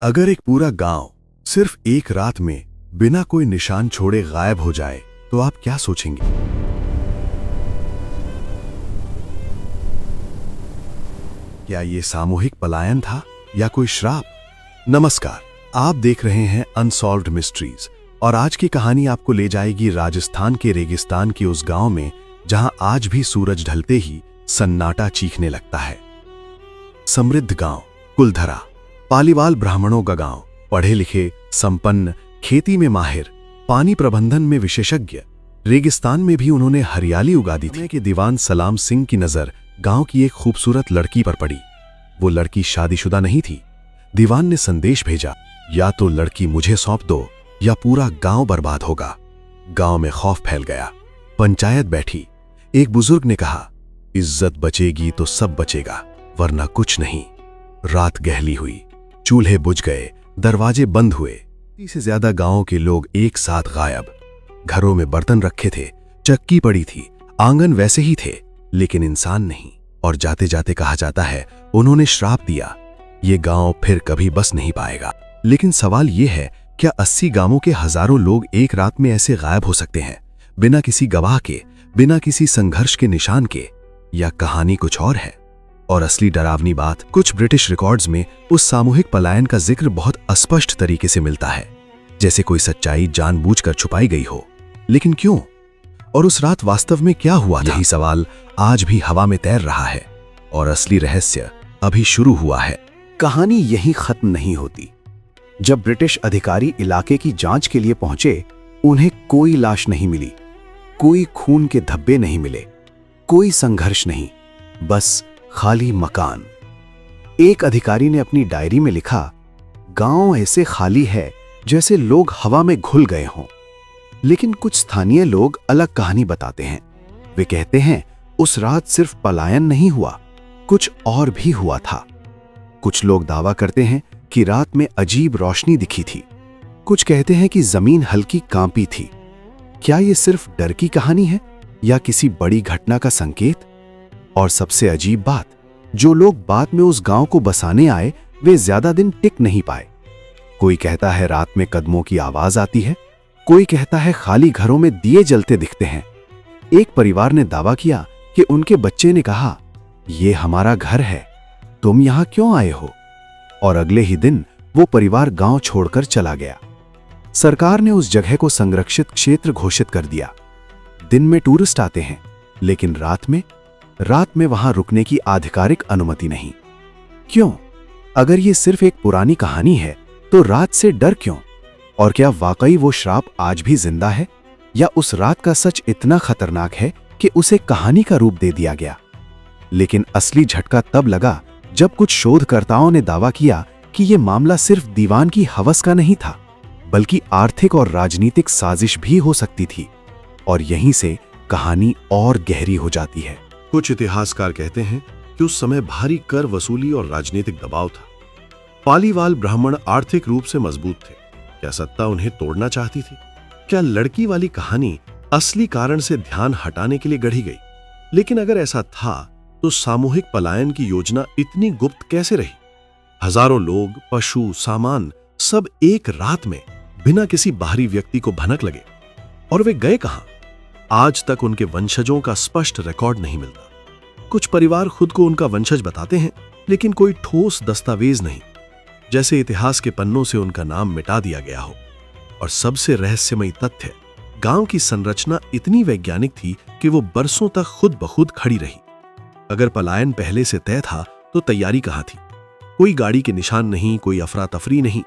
अगर एक पूरा गांव सिर्फ एक रात में बिना कोई निशान छोड़े गायब हो जाए तो आप क्या सोचेंगे? क्या ये सामूहिक पलायन था या कोई श्राप? नमस्कार, आप देख रहे हैं अनसॉल्व्ड मिस्ट्रीज और आज की कहानी आपको ले जाएगी राजस्थान के रेगिस्तान के उस गांव में जहां आज भी सूरज ढलते ही सन्नाटा चीखने लगता है। समृद्ध गांव कुलधरा, पालीवाल ब्राह्मणों का गांव, पढ़े लिखे, संपन्न, खेती में माहिर, पानी प्रबंधन में विशेषज्ञ। रेगिस्तान में भी उन्होंने हरियाली उगा दी थी कि दीवान सलाम सिंह की नजर गांव की एक खूबसूरत लड़की पर पड़ी। वो लड़की शादीशुदा नहीं थी। दीवान ने संदेश भेजा, या तो लड़की मुझे सौंप दो या पूरा गांव बर्बाद होगा। गांव में खौफ फैल गया। पंचायत बैठी। एक बुजुर्ग ने कहा, इज्जत बचेगी तो सब बचेगा, वरना कुछ नहीं। रात गहली हुई, चूल्हे बुझ गए, दरवाजे बंद हुए। 30 से ज्यादा गांव के लोग एक साथ गायब। घरों में बर्तन रखे थे, चक्की पड़ी थी, आंगन वैसे ही थे, लेकिन इंसान नहीं। और जाते जाते कहा जाता है उन्होंने श्राप दिया, ये गांव फिर कभी बस नहीं पाएगा। लेकिन सवाल यह है, क्या 80 गांवों के हजारों लोग एक रात में ऐसे गायब हो सकते हैं, बिना किसी गवाह के, बिना किसी संघर्ष के निशान के? या कहानी कुछ और है? और असली डरावनी बात, कुछ ब्रिटिश रिकॉर्ड्स में उस सामूहिक पलायन का जिक्र बहुत अस्पष्ट तरीके से मिलता है, जैसे कोई सच्चाई जानबूझकर छुपाई गई हो। लेकिन क्यों? और उस रात वास्तव में क्या हुआ था? यही सवाल आज भी हवा में तैर रहा है और असली रहस्य अभी शुरू हुआ है। कहानी यहीं खत्म नहीं होती। जब ब्रिटिश अधिकारी इलाके की जांच के लिए पहुंचे, उन्हें कोई लाश नहीं मिली, कोई खून के धब्बे नहीं मिले, कोई संघर्ष नहीं, बस खाली मकान। एक अधिकारी ने अपनी डायरी में लिखा, गांव ऐसे खाली है जैसे लोग हवा में घुल गए हों। लेकिन कुछ स्थानीय लोग अलग कहानी बताते हैं। वे कहते हैं उस रात सिर्फ पलायन नहीं हुआ, कुछ और भी हुआ था। कुछ लोग दावा करते हैं कि रात में अजीब रोशनी दिखी थी। कुछ कहते हैं कि जमीन हल्की कांपी थी। क्या यह सिर्फ डर की कहानी है या किसी बड़ी घटना का संकेत? और सबसे अजीब बात, जो लोग बाद में उस गांव को बसाने आए, वे ज्यादा दिन टिक नहीं पाए। कोई कहता है रात में कदमों की आवाज आती है, कोई कहता है खाली घरों में दिए जलते दिखते हैं। एक परिवार ने दावा किया कि उनके बच्चे ने कहा, ये हमारा घर है, तुम यहां क्यों आए हो? और अगले ही दिन वो परिवार गांव छोड़कर चला गया। सरकार ने उस जगह को संरक्षित क्षेत्र घोषित कर दिया। दिन में टूरिस्ट आते हैं, लेकिन रात में वहां रुकने की आधिकारिक अनुमति नहीं। क्यों? अगर ये सिर्फ एक पुरानी कहानी है तो रात से डर क्यों? और क्या वाकई वो श्राप आज भी जिंदा है, या उस रात का सच इतना खतरनाक है कि उसे कहानी का रूप दे दिया गया? लेकिन असली झटका तब लगा जब कुछ शोधकर्ताओं ने दावा किया कि यह मामला सिर्फ दीवान की हवस का नहीं था, बल्कि आर्थिक और राजनीतिक साजिश भी हो सकती थी। और यहीं से कहानी और गहरी हो जाती है। कुछ इतिहासकार कहते हैं कि उस समय भारी कर वसूली और राजनीतिक दबाव था। पालीवाल ब्राह्मण आर्थिक रूप से मजबूत थे। क्या सत्ता उन्हें तोड़ना चाहती थी? क्या लड़की वाली कहानी असली कारण से ध्यान हटाने के लिए गढ़ी गई? लेकिन अगर ऐसा था तो सामूहिक पलायन की योजना इतनी गुप्त कैसे रही? हजारों लोग, पशु, सामान सब एक रात में बिना किसी बाहरी व्यक्ति को भनक लगे। और वे गए कहां? आज तक उनके वंशजों का स्पष्ट रिकॉर्ड नहीं मिलता। कुछ परिवार खुद को उनका वंशज बताते हैं, लेकिन कोई ठोस दस्तावेज नहीं, जैसे इतिहास के पन्नों से उनका नाम मिटा दिया गया हो। और सबसे रहस्यमयी तथ्य, गांव की संरचना इतनी वैज्ञानिक थी कि वो बरसों तक खुद ब खुद खड़ी रही। अगर पलायन पहले से तय था तो तैयारी कहां थी? कोई गाड़ी के निशान नहीं, कोई अफरा तफरी नहीं।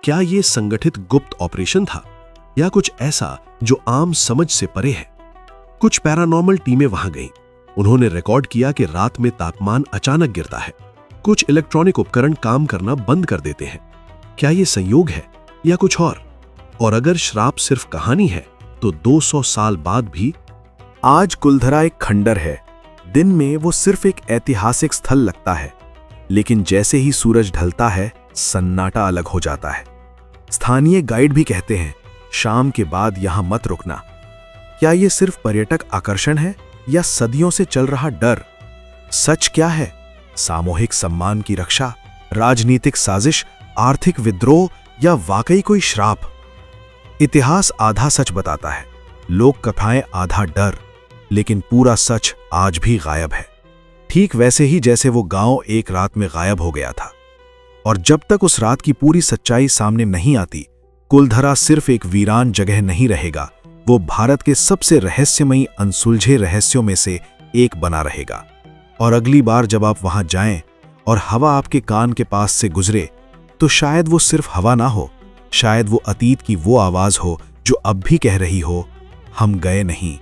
क्या यह संगठित गुप्त ऑपरेशन था या कुछ ऐसा जो आम समझ से परे है? कुछ पैरानॉर्मल टीमें वहां गईं। उन्होंने रिकॉर्ड किया कि रात में तापमान अचानक गिरता है, कुछ इलेक्ट्रॉनिक उपकरण काम करना बंद कर देते हैं। क्या यह संयोग है या कुछ और? और अगर श्राप सिर्फ कहानी है तो 200 साल बाद भी आज कुलधरा एक खंडर है। दिन में वो सिर्फ एक ऐतिहासिक स्थल लगता है, लेकिन जैसे ही सूरज ढलता है सन्नाटा अलग हो जाता है। स्थानीय गाइड भी कहते हैं, शाम के बाद यहां मत रुकना। क्या ये सिर्फ पर्यटक आकर्षण है या सदियों से चल रहा डर? सच क्या है? सामूहिक सम्मान की रक्षा, राजनीतिक साजिश, आर्थिक विद्रोह या वाकई कोई श्राप? इतिहास आधा सच बताता है, लोक कथाएं आधा डर, लेकिन पूरा सच आज भी गायब है। ठीक वैसे ही जैसे वो गांव एक रात में गायब हो गया था, और जब तक उस रात की पूरी सच्चाई सामने नहीं आती, कुलधरा सिर्फ एक वीरान जगह नहीं रहेगा, वो भारत के सबसे रहस्यमयी अनसुलझे रहस्यों में से एक बना रहेगा। और अगली बार जब आप वहां जाएं और हवा आपके कान के पास से गुजरे, तो शायद वो सिर्फ हवा ना हो, शायद वो अतीत की वो आवाज हो जो अब भी कह रही हो, हम गए नहीं,